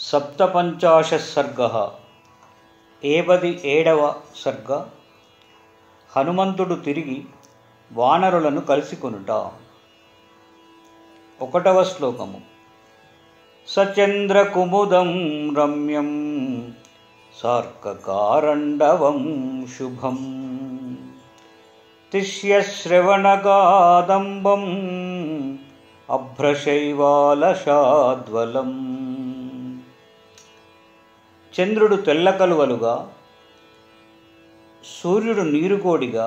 సప్తపంచాశः సర్గः 77వ సర్గ. హనుమంతుడు తిరిగి వానరులను కలుసుకొనుట. 1వ శ్లోకము. సచంద్రకుముదం రమ్యం సార్కకారండవం శుభం తిష్యశ్రవణగాదంబం అభ్రశైవాలషాద్వలం. చంద్రుడు తెల్లకలువలుగా, సూర్యుడు నీరుకోడిగా,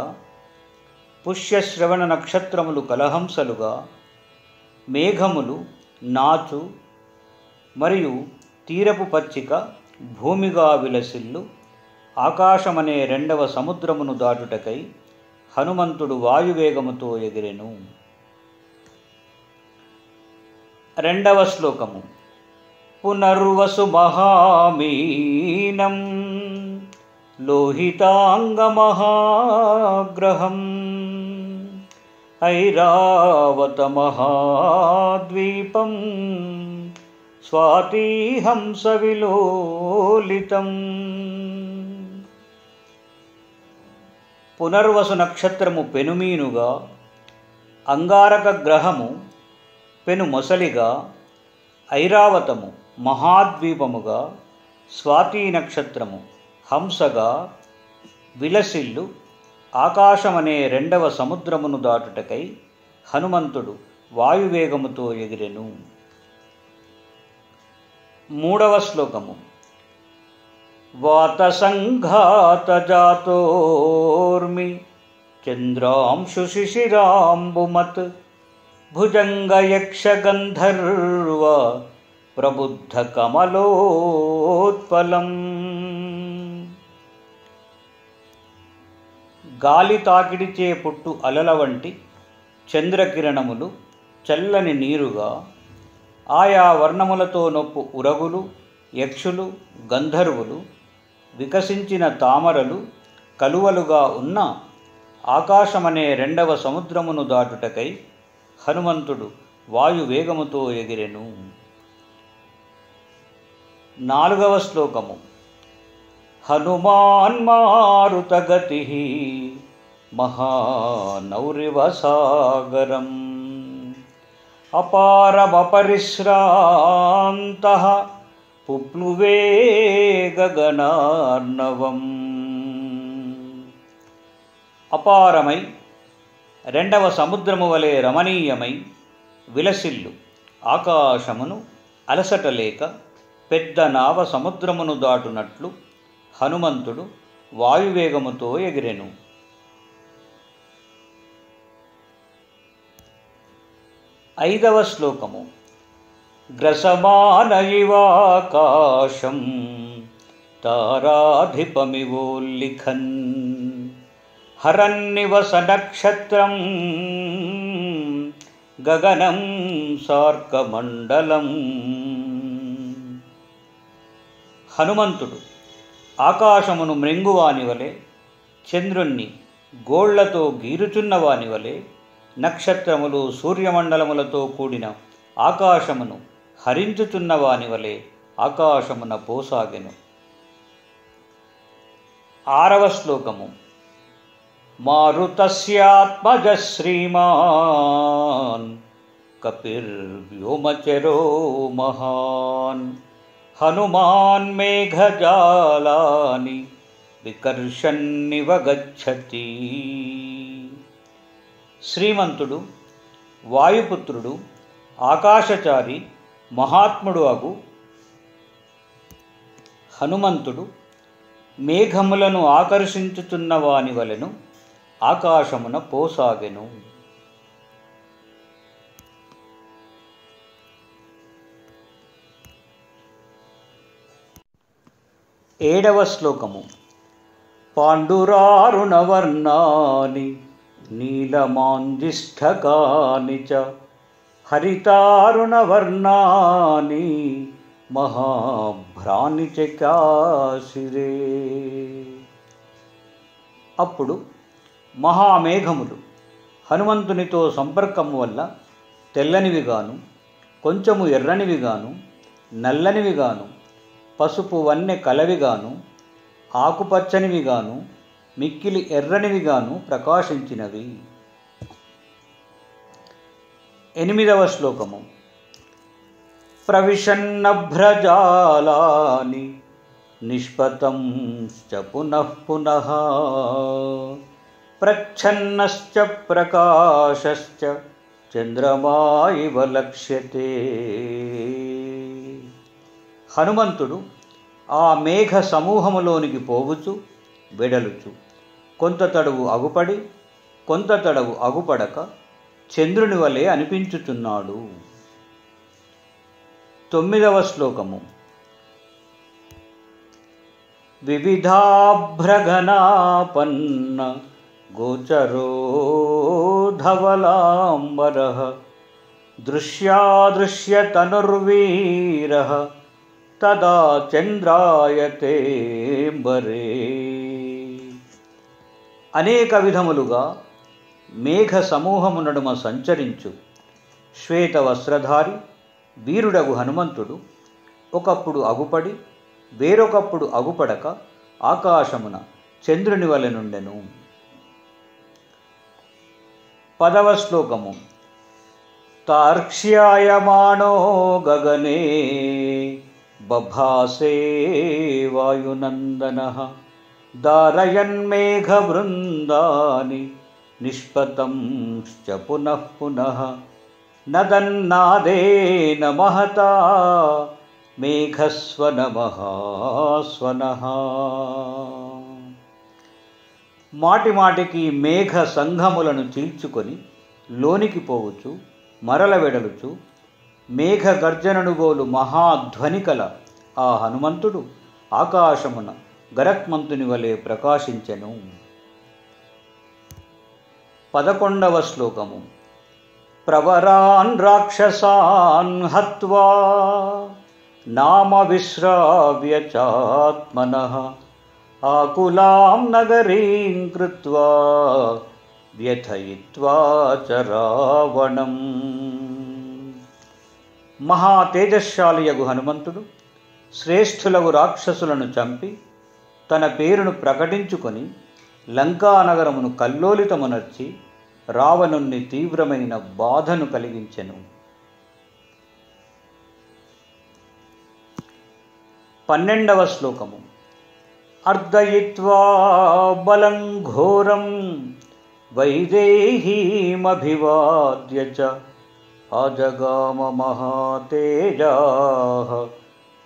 పుష్యశ్రవణ నక్షత్రములు కలహంసలుగా, మేఘములు నాచు మరియు తీరపు పచ్చిక భూమిగా విలసిల్లు ఆకాశమనే 2వ సముద్రమును దాటుటకై హనుమంతుడు వాయువేగముతో ఎగిరెను. 2వ శ్లోకము. పునర్వసు మహామీనం లోహితాంగమహాగ్రహం ఐరావత మహాద్వీపం స్వాతిహంస విలోలితం. పునర్వసు నక్షత్రము పెనుమీనుగా, అంగారక గ్రహము పెను మొసలిగా, ఐరావతము మహాద్వీపముగా, స్వాతి నక్షత్రము హంసగా విలసిల్లు ఆకాశమనే 2వ సముద్రమును దాటుటకై హనుమంతుడు వాయువేగముతో ఎగిరెను. 3వ శ్లోకము. వాతసంఘాతజాతోర్మి చంద్రాంశు శిశిరాంబుమత్ భుజంగయక్షగంధర్వ ప్రబుద్ధ కమలోత్పలం. గాలి తాకిడిచే పుట్టు అలల వంటి చంద్రకిరణములు చల్లని నీరుగా, ఆయా వర్ణములతో నొప్పు ఉరగులు, యక్షులు, గంధర్వులు, వికసించిన తామరలు కలువలుగా ఉన్న ఆకాశమనే 2వ సముద్రమును దాటుటకై హనుమంతుడు వాయువేగముతో ఎగిరెను. 4వ శ్లోకము. హనుమాన్మారుతగతి మహానౌరివ సాగరం అపారమపరిశ్రాంతః పుప్లువే గగనార్ణవం. అపారమై 2వ సముద్రము వలె రమణీయమై విలసిల్లు ఆకాశమును అలసటలేక పెద్ద నావ సముద్రమును దాటునట్లు హనుమంతుడు వాయువేగముతో ఎగిరెను. 5వ శ్లోకము. గ్రసమాన ఇవాకాశం తారాధిపమివోల్లిఖన్ హరన్నివస నక్షత్రం గగనం సార్కమండలం. హనుమంతుడు ఆకాశమును మ్రింగువాని వలె, చంద్రుణ్ణి గోళ్లతో గీరుచున్నవాని వలె, నక్షత్రములు సూర్యమండలములతో కూడిన ఆకాశమును హరించుచున్నవాని వలె ఆకాశమున పోసాగెను. 6వ శ్లోకము. మారుతస్యాత్మజ శ్రీమాన్ కపిర్వ్యోమచరో మహాన్ హనుమాన్ మేఘజాలాని వికర్షన్నివ గచ్చతి. శ్రీమంతుడు, వాయుపుత్రుడు, ఆకాశచారి, మహాత్ముడు అగు హనుమంతుడు మేఘములను ఆకర్షించుచున్న వాని వలెను ఆకాశమున పోసాగెను. 7వ శ్లోకము. పాండురారుణవర్ణాని నీలమాంజిష్ఠకాని చ హరితారుణవర్ణాని మహాభ్రాని చకాశిరే. అప్పుడు మహామేఘములు హనుమంతునితో సంపర్కము వల్ల తెల్లనివిగాను, కొంచెము ఎర్రనివిగాను, నల్లనివిగాను, పసుపు వన్నె కలవిగాను, ఆకుపచ్చనివిగాను, మిక్కిలి ఎర్రనివిగాను ప్రకాశించినవి. 8వ శ్లోకము. ప్రవిశన్నభ్రజాలాని నిష్పతంశ్చ పునః పునః ప్రచ్ఛన్నశ్చ ప్రకాశశ్చ చంద్రమా ఇవ లక్ష్యతే. హనుమంతుడు ఆ మేఘ సమూహములోనికి పోవుచు వెడలుచు కొంత తడవు అగుపడి కొంత తడవు అగుపడక చంద్రుని వలె అనిపించుచున్నాడు. 9వ శ్లోకము. వివిధాభ్రగణాపన్న గోచరో ధవలాంబరః దృశ్యాదృశ్యతనుర్వీరః తదా చంద్రాయతేంబరే. అనేక విధములుగా మేఘ సమూహము నడుమ సంచరించు శ్వేత వస్త్రధారి వీరుడగు హనుమంతుడు ఒకప్పుడు అగుపడి వేరొకప్పుడు అగుపడక ఆకాశమున చంద్రుని వలె నుండెను. 10వ శ్లోకము. తార్క్ష్యాయమాణో గగనే బభాసే వాయునందనః దారయన్మేఘవృందాని నిష్పతంశ్చ పునః పునః నదన్నాదేన మహతా మేఘస్వనమహాస్వనః. మాటిమాటికి మేఘ సంఘములను చీల్చుకొని లోనికి పోవచ్చు మరల వెడలుచు మేఘ గర్జనను గోలు మహాధ్వని కల ఆ హనుమంతుడు ఆకాశమున గరత్మంతుని వలె ప్రకాశించెను. 11వ శ్లోకము. ప్రవరాన్ రాక్షసాన్ హత్వా నామ విశ్రావ్య చాత్మనః ఆకులాం నగరీం కృత్వా వ్యథయిత్వా చ రావణం. మహా తేజశాలియగు హనుమంతుడు శ్రేష్ఠులగు రాక్షసులను చంపి తన పేరును ప్రకటించుకొని లంకానగరమును కల్లోలితమునర్చి రావణుణ్ణి తీవ్రమైన బాధను కలిగించెను. 12వ శ్లోకము. అర్దయిత్వా బలం ఘోరం వైదేహీమభివాద్య చ ఆజగామ మహాతేజాః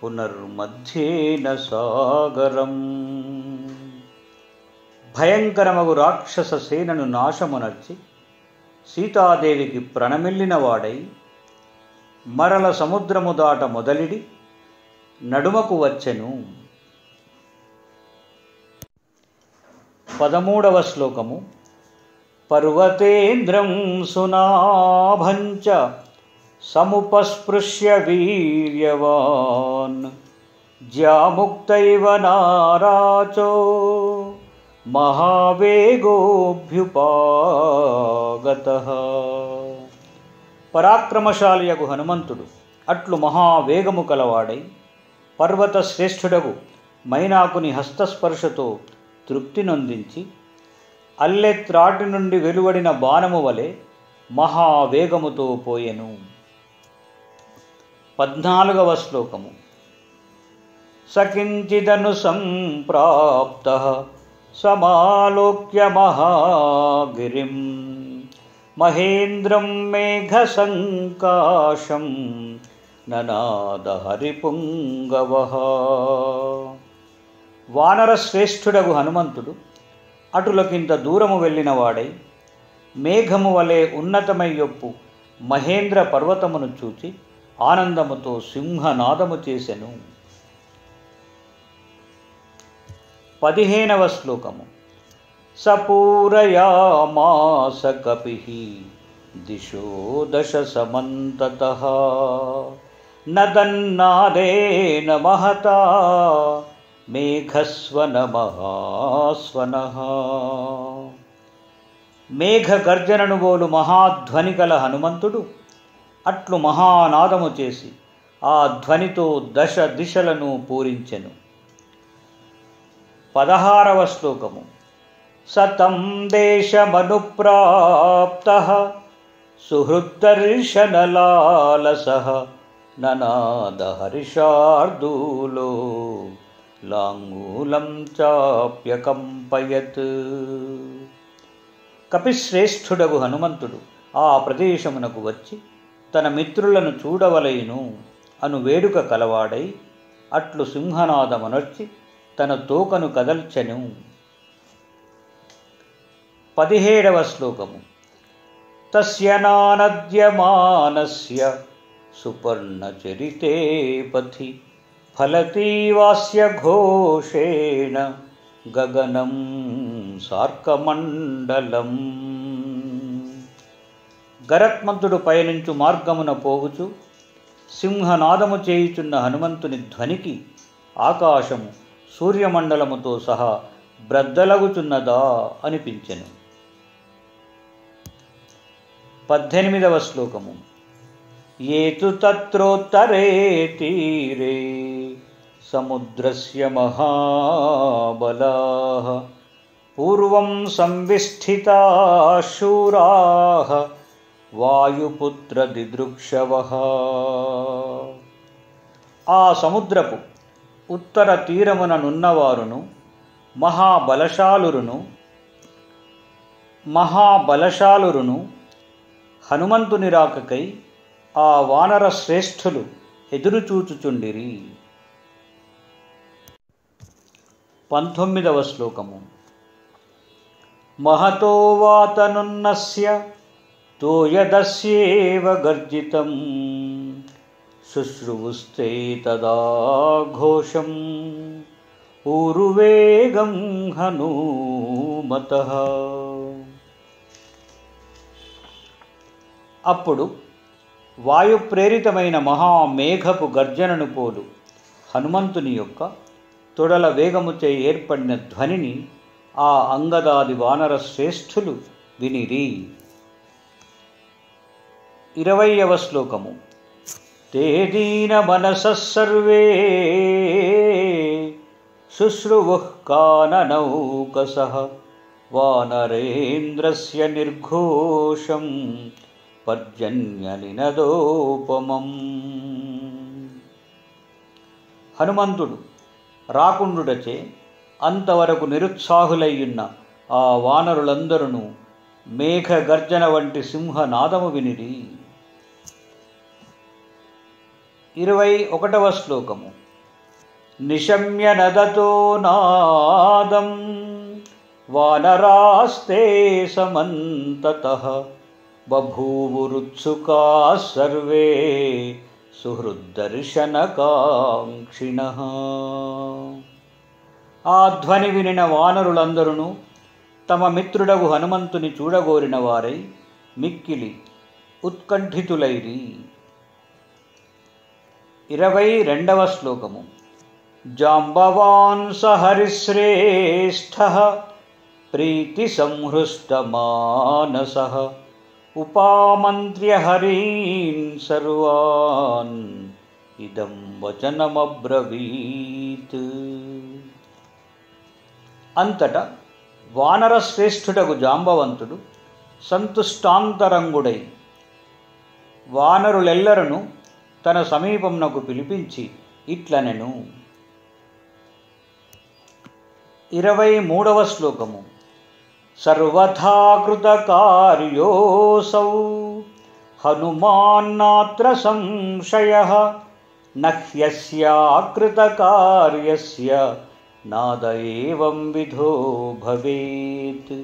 పునర్మధ్యేన సాగరం. భయంకరమగు రాక్షస సేనను నాశమునర్చి సీతాదేవికి ప్రణమిల్లిన వాడై మరల సముద్రము దాట మొదలిడి నడుమకు వచ్చెను. 13వ శ్లోకము. పర్వతేంద్రం సునాభంచ సముపస్పృశ్య వీర్యవాన్ జ్యాముక్తైవ నారాచో మహావేగోభ్యుపాగతః. పరాక్రమశాలియగు హనుమంతుడు అట్లు మహావేగము కలవాడై పర్వత శ్రేష్ఠుడగు మైనాకుని హస్తస్పర్శతో తృప్తి నొందించి అల్లెత్రాటి నుండి వెలువడిన బాణము వలె మహావేగముతో పోయెను. 14వ శ్లోకము. సకించిదను సంప్రాప్తః సమాలోక్య మహాగిరిం మహేంద్రం మేఘసంకాశం ననాద హరిపుంగవః. వానర శ్రేష్ఠుడగు హనుమంతుడు అటులకింత దూరము వెళ్ళినవాడై మేఘము వలె ఉన్నతమయ్యొప్పు మహేంద్ర పర్వతమును చూచి ఆనందముతో సింహనాదము చేసెను. 15వ శ్లోకము. సపూరయామాస కపిః దిశో దశ సమంతతః నదన్నాదేన మహతా మేఘస్వనమహాస్వనః. మేఘ గర్జనను గోలు మహాధ్వని గల హనుమంతుడు అట్లు మహానాదము చేసి ఆ ధ్వనితో దశ దిశలను పూరించెను. 16వ శ్లోకము. సతం దేశమనుప్రాప్తః సుహృద్దర్శనలాలసః ననాద హర్షార్దూలో లాంగూలం చాప్యకంపయత్. కపిశ్రేష్ఠుడగు హనుమంతుడు ఆ ప్రదేశమునకు వచ్చి తన మిత్రులను చూడవలయును అను వేడుక కలవాడై అట్లు సింహనాదమునర్చి తన తోకను కదల్చెను. 17వ శ్లోకము. తస్య నానద్యమానస్య సుపర్ణచరితే పథి ఫలతీవాస్య ఘోషేణ గగనం సార్కమండలం. గరత్మంతుడు పయనించు మార్గమున పోవుచు సింహనాదము చేయుచున్న హనుమంతుని ధ్వనికి ఆకాశము సూర్యమండలముతో సహా బ్రద్దలగుచున్నదా అనిపించెను. 18వ శ్లోకము. ఏతు తత్రోత్తరే తీరే సముద్రస్య మహాబలాః పూర్వం సంవిష్ఠితా శూరాః వాయుపుత్ర దిదృక్షవః. ఆ సముద్రపు ఉత్తర తీరమున నున్నవారును మహాబలశాలురును హనుమంతుని రాకకై ఆ వానర శ్రేష్ఠులు ఎదురుచూచుచుండిరి. 19వ శ్లోకము. మహతో వాతనున్నస్య తోయదస్యేవ గర్జితం శుశ్రువుస్తే తదా ఘోషం ఊరువేగం హనుమతః. అప్పుడు వాయుప్రేరితమైన మహామేఘపు గర్జనను పోలు హనుమంతుని యొక్క తొడల వేగముచే ఏర్పడిన ధ్వనిని ఆ అంగదాది వానర శ్రేష్ఠులు వినిరి. 20వ శ్లోకము. తే దీన మనసః సర్వే శుశ్రువుః కాననౌకసః వానరేంద్రస్య నిర్ఘోషం పర్జన్యనినదోపమం. హనుమంతుడు రాకుండుటచే అంతవరకు నిరుత్సాహులయ్యున్న ఆ వానరులందరూ మేఘ గర్జన వంటి సింహనాదము వినిరి. 21వ శ్లోకము. నిశమ్య నదతో నాదం వానరాస్తే సమంతతః బభూవురుత్సుకాః సర్వే సుహృద్దర్శనకాంక్షిణః. ఆ ధ్వని వినిన వానరులందరూ తమ మిత్రుడగు హనుమంతుని చూడగోరిన వారై మిక్కిలి ఉత్కంఠితులైరి. 22వ శ్లోకము. జాంబవాన్ సహరిశ్రేష్ఠః ప్రీతి సంహృష్టమానసః ఉపామంత్ర్య హరీన్ సర్వాన్ ఇదం వచనమబ్రవీత్. అంతటా వానర శ్రేష్ఠుడగు జాంబవంతుడు సంతుష్టాంతరంగుడై వానరులెల్లరను తన సమీపమునకు పిలిపించి ఇట్లనెను. 23వ శ్లోకము. సర్వథా కృతకార్యోऽసౌ హనుమాన్నాత్ర సంశయః నహ్యస్యాకృతకార్యస్య నాద ఏవం విధో భవేత్.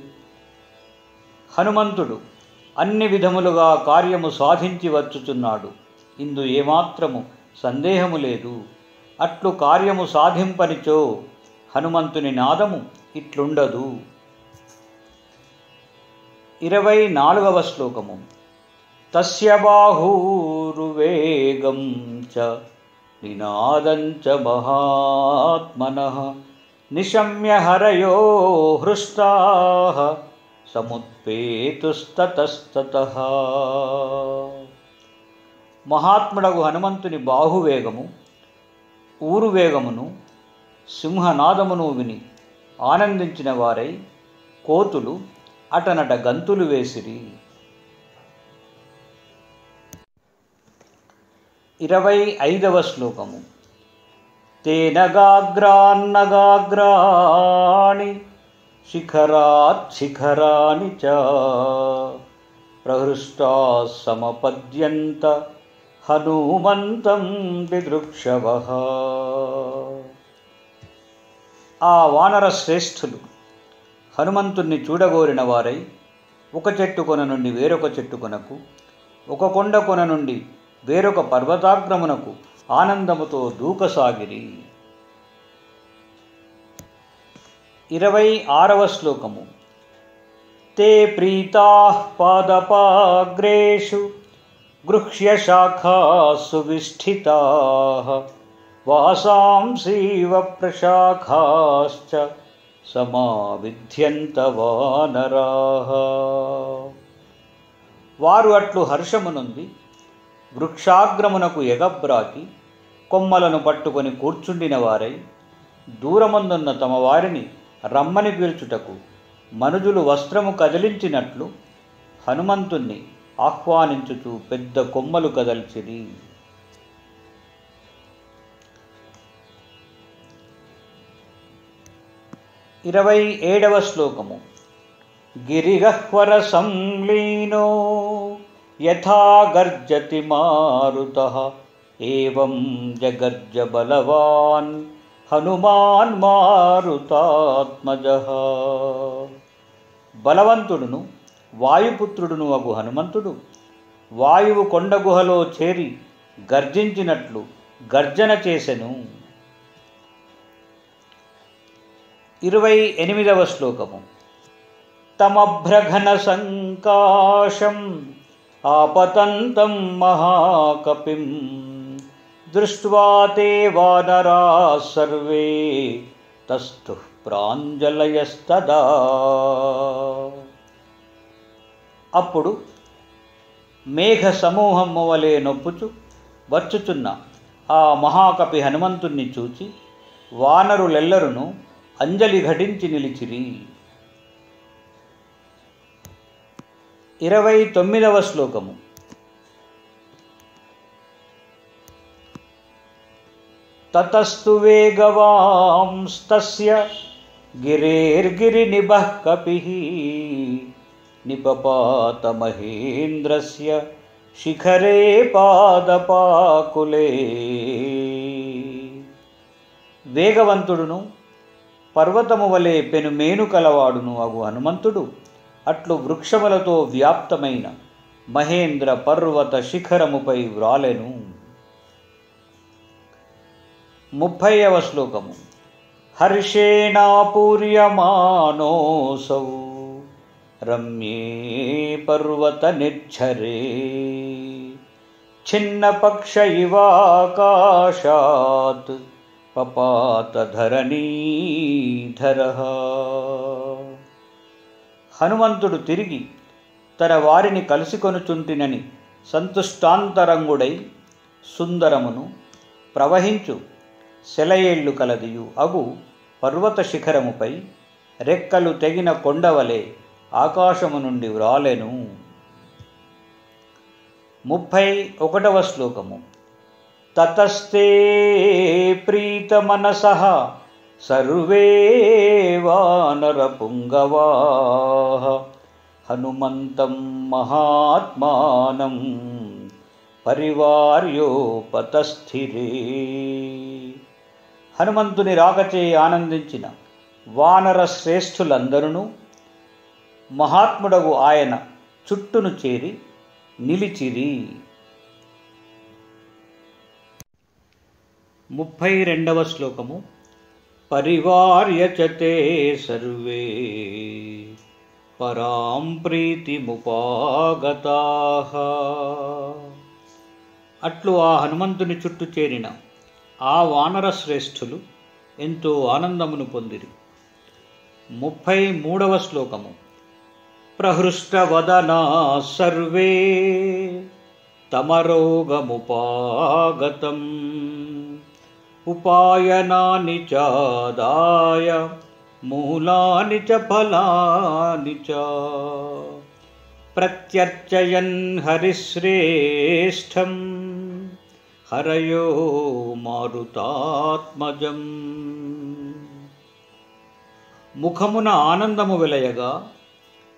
హనుమంతుడు అన్ని విధములుగా కార్యము సాధించి వచ్చుచున్నాడు, ఇందు ఏమాత్రము సందేహము లేదు. అట్లు కార్యము సాధింపనిచో హనుమంతుని నాదము ఇట్లుండదు. 24వ శ్లోకము. తస్య బాహూరువేగం చ నినాదం చ మహాత్మనః నిశమ్య హరయో హృష్టాః సముత్పేతుస్తతస్తతః. మహాత్ముడగు హనుమంతుని బాహువేగము, ఊరువేగమును, సింహనాదమును విని ఆనందించిన వారై కోతులు అటనట గంతులు వేసిరి. 25వ శ్లోకము. తేనగాగ్రాన్నగాగ్రాణి శిఖరాత్ శిఖరాని చ ప్రహృష్టా సమపద్యంత హనుమంతం దిదృక్షవః. ఆ వానర శ్రేష్ఠులు హనుమంతుణ్ణి చూడగోరిన వారై ఒక చెట్టు కొన నుండి వేరొక చెట్టు కొనకు, ఒక కొండ కొన నుండి వేరొక పర్వతాగ్రమునకు ఆనందముతో దూకసాగిరి. 26వ శ్లోకము. తే ప్రీతాః పాదపాగ్రేషు గృహ్య శాఖాసు విష్ఠితాః వాసాంసీవ ప్రశాఖాశ్చ సమావిధ్యంత వానరాః. వారు అట్లు హర్షమునుంది వృక్షాగ్రమునకు ఎగబ్రాకి కొమ్మలను పట్టుకొని కూర్చుండిన వారై దూరమందున్న తమ వారిని రమ్మని పిలుచుటకు మనుజులు వస్త్రము కదిలించినట్లు హనుమంతుణ్ణి ఆహ్వానించుచు పెద్ద కొమ్మలు కదల్చిరి. 27వ శ్లోకము. గిరిగహ్వర సంలీనో యథా గర్జతి మారుతః ఏవం జగర్జ బలవాన్ హనుమాన్ మారుతాత్మజః. బలవంతుడును వాయుపుత్రుడును అగు హనుమంతుడు వాయువు కొండ గుహలో చేరి గర్జించినట్లు గర్జన చేసెను. 28వ శ్లోకము. తమభ్రఘన సంకాశం ఆపతంతం మహాకపిం దృష్ట్వా తే వానరాః సర్వే తస్థుః ప్రాంజలయస్తదా. అప్పుడు మేఘ సమూహము వలె నొప్పుచు వచ్చుచున్న ఆ మహాకపి హనుమంతుణ్ణి చూచి వానరులెల్లరును అంజలి ఘటించి నిలిచిరి. 29వ శ్లోకము. తతస్తు వేగవాంస్తస్య గిరేర్గిరినిభః కపిః నిపపాత మహేంద్రస్య శిఖరే పాదపాకులే. వేగవంతుడును పర్వతము వలె పెనుమేను కలవాడును అగు హనుమంతుడు అట్లు వృక్షములతో వ్యాప్తమైన మహేంద్ర పర్వత శిఖరముపై వ్రాలెను. 30వ శ్లోకము. హర్షేణాపూర్యమానోऽసౌ రమ్యే పర్వత నిర్ఝరే ఛిన్నపక్ష ఇవాకాశాత్ పపాత ధరణీధరః. హనుమంతుడు తిరిగి తన వారిని కలుసుకొనుచుంటినని సంతుష్టాంతరంగుడై సుందరమును ప్రవహించు సెలయేళ్లు కలదియు అగు పర్వత శిఖరముపై రెక్కలు తెగిన కొండవలే ఆకాశము నుండి వ్రాలెను. 31వ శ్లోకము. తతస్తే ప్రీతమనసః సర్వే వానరపుంగవాః హనుమంతం మహాత్మానం పరివార్యోపతస్థిరే. హనుమంతుని రాకచే ఆనందించిన వానర శ్రేష్ఠులందరూ మహాత్ముడగు ఆయన చుట్టును చేరి నిలిచిరి. 32వ శ్లోకము. పరివార్య చ తే సర్వే పరాం ప్రీతిముపాగతాః. అట్లు ఆ హనుమంతుని చుట్టూ చేరిన ఆ వానర శ్రేష్ఠులు ఎంతో ఆనందమును పొందిరి. 33వ శ్లోకము. ప్రహృష్టవదనా సర్వే తమరోగముపాగతం ఉపాయనాని చాదాయ మూలాని చ ఫలాని చ ప్రత్యర్చయన్ హరిశ్రేష్టం హరయో మారుతాత్మజం. ముఖమున ఆనందము వెలయగా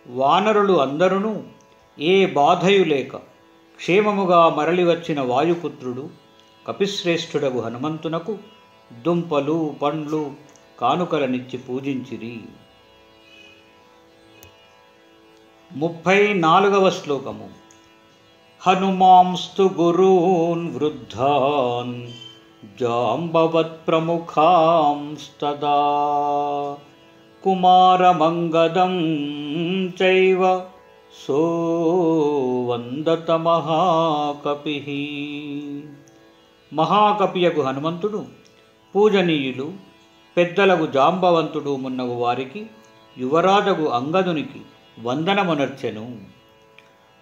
వానరులు అందరును ఏ బాధయు లేక క్షేమముగా మరలి వచ్చిన వాయుపుత్రుడు కపిశ్రేష్ఠుడగు హనుమంతునకు దుంపలు పండ్లు కానుకలనిచ్చి పూజించిరి. 34వ శ్లోకము. హనుమాంస్తు గురూన్ వృద్ధాన్ జాంబవత్ ప్రముఖాంస్తదా కుమారమంగదం చైవ సోవందత మహాకపిః. మహాకపియగు హనుమంతుడు పూజనీయులు పెద్దలగు జాంబవంతుడు మున్నగు వారికి యువరాజగు అంగదునికి వందనమునర్చెను.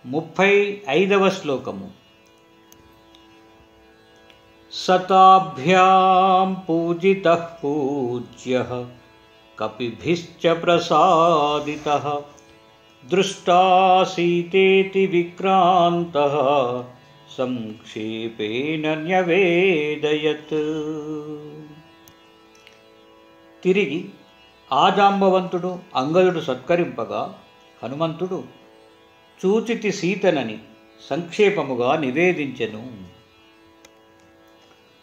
35వ శ్లోకము. సతాభ్యాం పూజితః పూజ్యః కపిభిశ్చ ప్రసాదితః దృష్టా సీతేతి విక్రాంతః సంక్షేపేణ న్యవేదయత్. తిరిగి ఆ జాంబవంతుడు అంగదుడు సత్కరింపగా హనుమంతుడు చూచితి సీతనని సంక్షేపముగా నివేదించెను.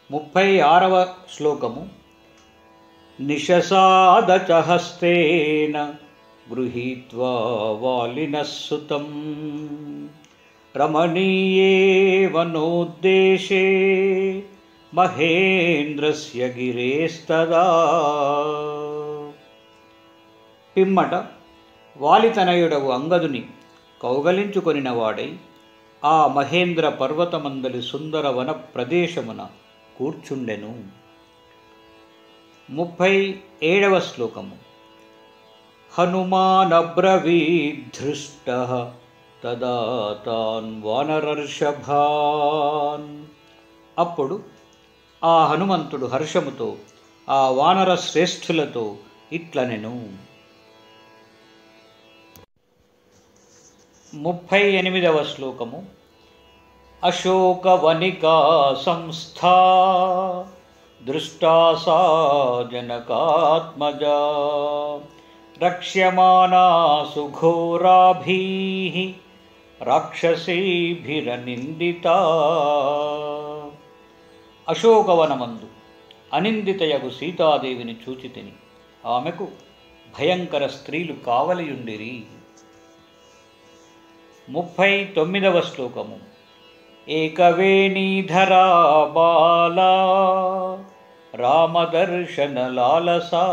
36వ శ్లోకము. నిశసాదచ హస్తేన గృహీత్వా వాలినః సుతం రమణీయే వనోద్దేశే మహేంద్రస్య గిరేస్తదా. పిమ్మట వాలితనయుడవు అంగదుని కౌగలించుకొనినవాడై ఆ మహేంద్ర పర్వతమందలి సుందర వన ప్రదేశమున కూర్చుండెను. 37వ శ్లోకము. హనుమానబ్రవీద్ధృష్టః తదా తాన్ వానరర్షభాన్. అప్పుడు ఆ హనుమంతుడు హర్షముతో ఆ వానర శ్రేష్ఠులతో ఇట్లనెను. 38వ శ్లోకము. అశోకవనికా సంస్థా దృష్టా సా జనకాత్మజా రక్ష్యమానా సుఘోరాభీః రాక్షసీభిరనిందితా. అశోకవనమందు అనిందితయగు సీతాదేవిని చూచితిని. ఆమెకు భయంకర స్త్రీలు కావలియుండిరి. 39వ శ్లోకము. ఏకవేణీధరా బాలా రామదర్శనలాలసా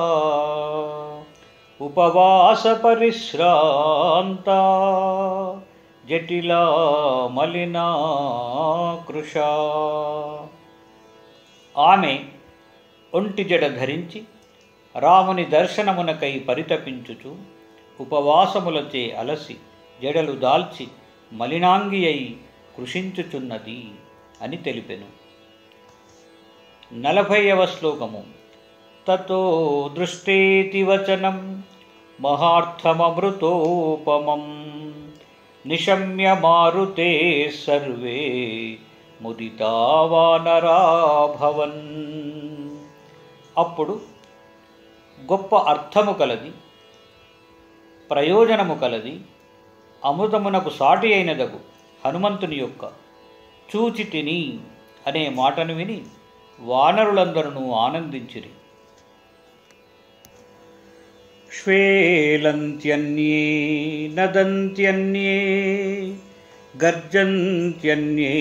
ఉపవాస పరిశ్రాంతా జటిలా మలినా కృషా. ఆమె ఒంటి జడ ధరించి రాముని దర్శనమునకై పరితపించుచు ఉపవాసములచే అలసి జడలు దాల్చి మలినాంగి అయి కృషించుచున్నది అని తెలిపెను. 40వ శ్లోకము. తతో దృష్టేతి వచనం మహార్థమమృతోపమం నిశమ్య మారుతే సర్వే ముదితా వానరాభవన్. అప్పుడు గొప్ప అర్థము కలది, ప్రయోజనము కలది, అమృతమునకు సాటి అయినదగు హనుమంతుని యొక్క చూచితిని అనే మాటను విని వానరులందరూ ఆనందించిరి. శ్వేలంత్యన్యే నదంత్యన్యే గర్జంత్యన్యే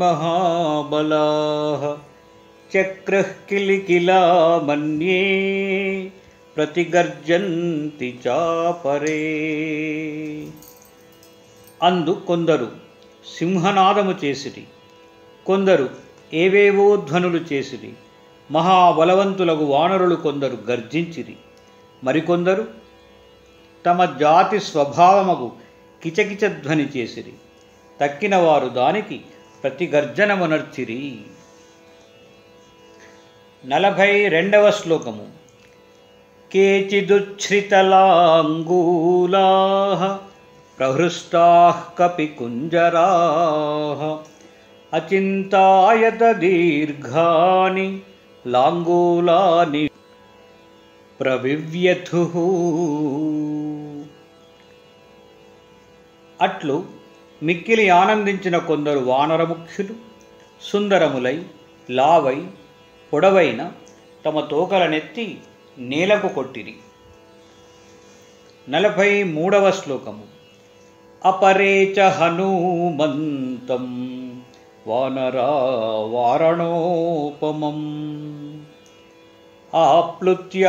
మహాబలాః చక్రః కిలికిలా మన్యే ప్రతిగర్జంతి చాపరే. అందు కొందరు సింహనాదము చేసిరి, కొందరు ఏవేవో ధ్వనులు చేసిరి. మహాబలవంతులగు వానరులు కొందరు గర్జించిరి, మరికొందరు తమ జాతి స్వభావమగు కిచకిచ ధ్వని చేసిరి. తక్కిన వారు దానికి ప్రతిగర్జనమునర్చిరి. 42వ శ్లోకము. కేచిదుచ్ఛ్రితలాంగూలాః ప్రహృష్టాః కపికుంజరాః అచింతాయత దీర్ఘాని లాంగూలాని ప్రవివ్యథుః. అట్లు మిక్కిలి ఆనందించిన కొందరు వానరముఖ్యులు సుందరములై లావై పొడవైన తమ తోకలనెత్తి నేలకు కొట్టిరి. 43వ శ్లోకము. అపరేచ హనుమంతం వానరా వారణోపమం ఆప్లుత్య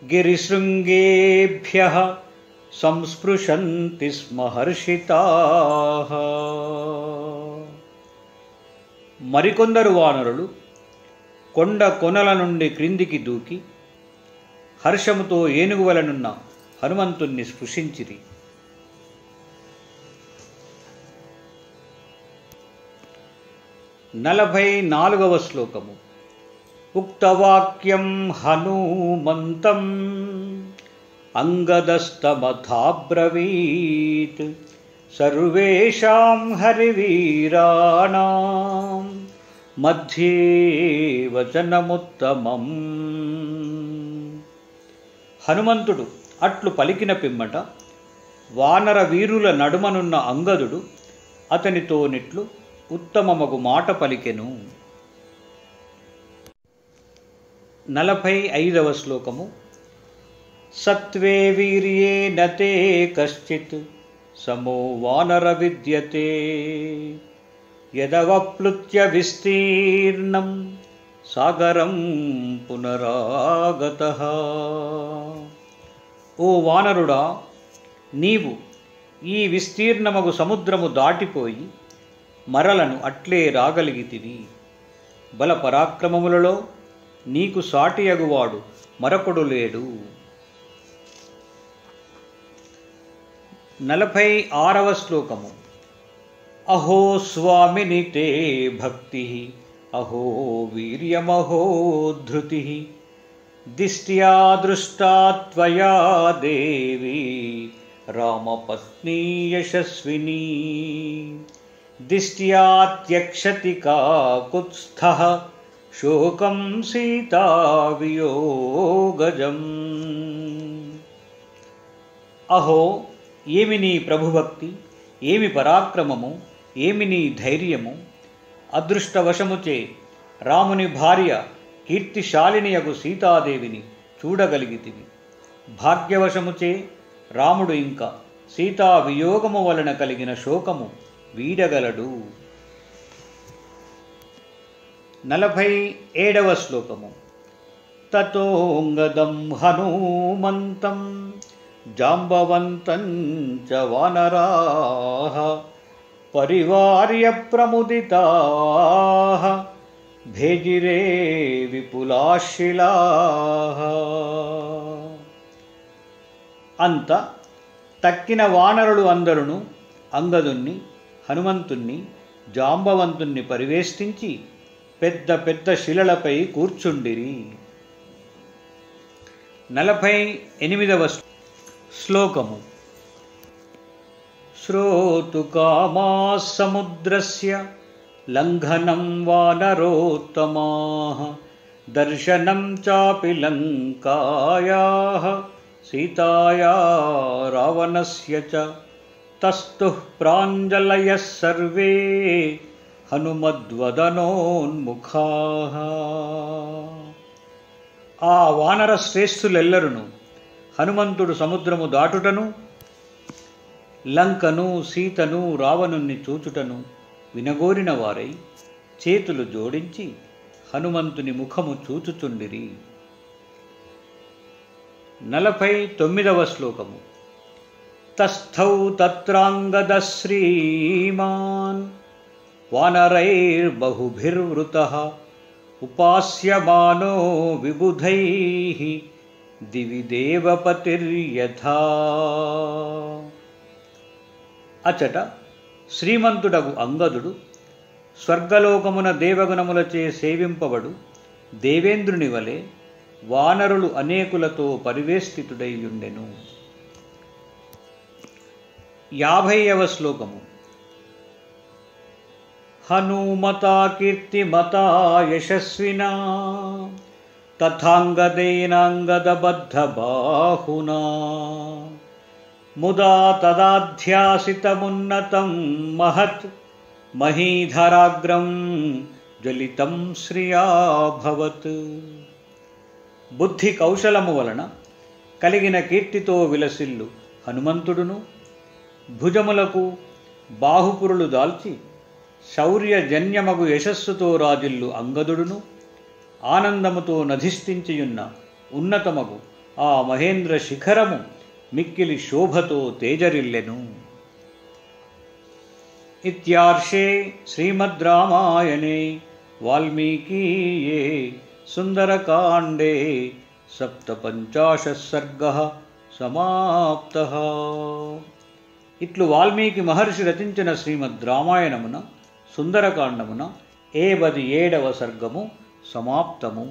గిరిశృంగేభ్యః సంస్పృశంతి స్మ హర్షితాః. మరికొందరు వానరులు కొండ కొనల నుండి క్రిందికి దూకి హర్షముతో ఏనుగువలనున్న హనుమంతుణ్ణి స్పృశించిరి. 44వ శ్లోకము. ఉక్తవాక్యం హనుమంతం అంగదస్తమథాబ్రవీత్ సర్వేషాం హరివీరాణాం మధ్యే వచనముత్తమం. హనుమంతుడు అట్లు పలికిన పిమ్మట వానర వీరుల నడుమనున్న అంగదుడు అతనితోనిట్లు ఉత్తమమగు మాట పలికెను. 45వ శ్లోకము. సత్వే వీర్యే నతే కశ్చిత్ సమో వానర విద్యతే యదవప్లుత్య విస్తీర్ణం సాగరం పునరాగతః. ఓ వానరుడా, నీవు ఈ విస్తీర్ణమగు సముద్రము దాటిపోయి మరలను అట్లే రాగలిగితివి. బల పరాక్రమములలో నీకు సాటియగువాడు మరొకడు లేడు. 46వ శ్లోకము. అహో స్వామిని తే భక్తి అహో వీర్యమహో ధృతి దిష్ట్యా దృష్టా త్వయా దేవి రామపత్నీ యశస్వినీ దిష్ట్యా త్యక్షతి కాకుత్స్థః శోకం సీతా వియోగజం. అహో, ఏమి నీ ప్రభుభక్తి, ఏమి పరాక్రమము, ఏమి నీ ధైర్యము! అదృష్టవశముచే రాముని భార్య కీర్తిశాలినియగు సీతాదేవిని చూడగలిగితివి. భాగ్యవశముచే రాముడు ఇంకా సీతా వియోగము వలన కలిగిన శోకము వీడగలడు. 47వ శ్లోకము. తతోంగదం హనుమంతం జాంబవంతం చ వానరాః పరివార్య ప్రముదితాః భేజిరే విపులాశిలాః. అంత తక్కిన వానరులు అందరును అంగదుణ్ణి, హనుమంతుణ్ణి, జాంబవంతుణ్ణి పరివేష్టించి పెద్ద పెద్ద శిలలపై కూర్చుండిరి. 48వ శ్లోకము. శ్రోతుకామాః సముద్రస్య లంఘనం వానరోత్తమాః దర్శనం చాపి లంకాయాః సీతాయా రావణస్య చ తస్తుః ప్రాంజలయః సర్వే హనుమద్వదనోన్ముఖాః. ఆ వానర శ్రేష్ఠులెల్లరును హనుమంతుడు సముద్రము దాటుటను, లంకను, సీతను, రావణుణ్ణి చూచుటను వినగోరిన వారై చేతులు జోడించి హనుమంతుని ముఖము చూచుచుండిరి. 49వ శ్లోకము. తస్థౌ తత్రాంగద శ్రీమాన్ వానరైర్బహుభిర్వృతః ఉపాస్యమానో విబుధైః దివి దేవపతిర్యథా. అచట శ్రీమంతుడగు అంగదుడు స్వర్గలోకమున దేవగణములచే సేవింపబడు దేవేంద్రుని వలె వానరులు అనేకులతో పరివేష్టితుడైయుండెను. 50వ శ్లోకము. హనుమతా కీర్తిమతా యశస్వినా తథాంగదేనాంగదబద్ధబాహునా ముదా తదాధ్యాసితమున్నతం మహత్ మహీధరాగ్రం జ్వలితం శ్రియాభవత్. బుద్ధి కౌశలము వలన కలిగిన కీర్తితో విలసిల్లు హనుమంతుడును, భుజములకు బాహుపురులు దాల్చి శౌర్యజన్యమగు యశస్సుతో రాజిల్లు అంగదుడును, ఆనందముతో నధిష్ఠించియున్న ఉన్నతమగు ఆ మహేంద్ర శిఖరము మిక్కిలి శోభతో తేజరిల్లెను. ఇత్యార్షే శ్రీమద్ రామాయణే వాల్మీకీయే సుందరకాండే 57 సర్గః సమాప్తః. ఇట్లు వాల్మీకి మహర్షి రచించిన శ్రీమద్ రామాయణమున సుందరకాండమున 57వ సర్గము సమాప్తము.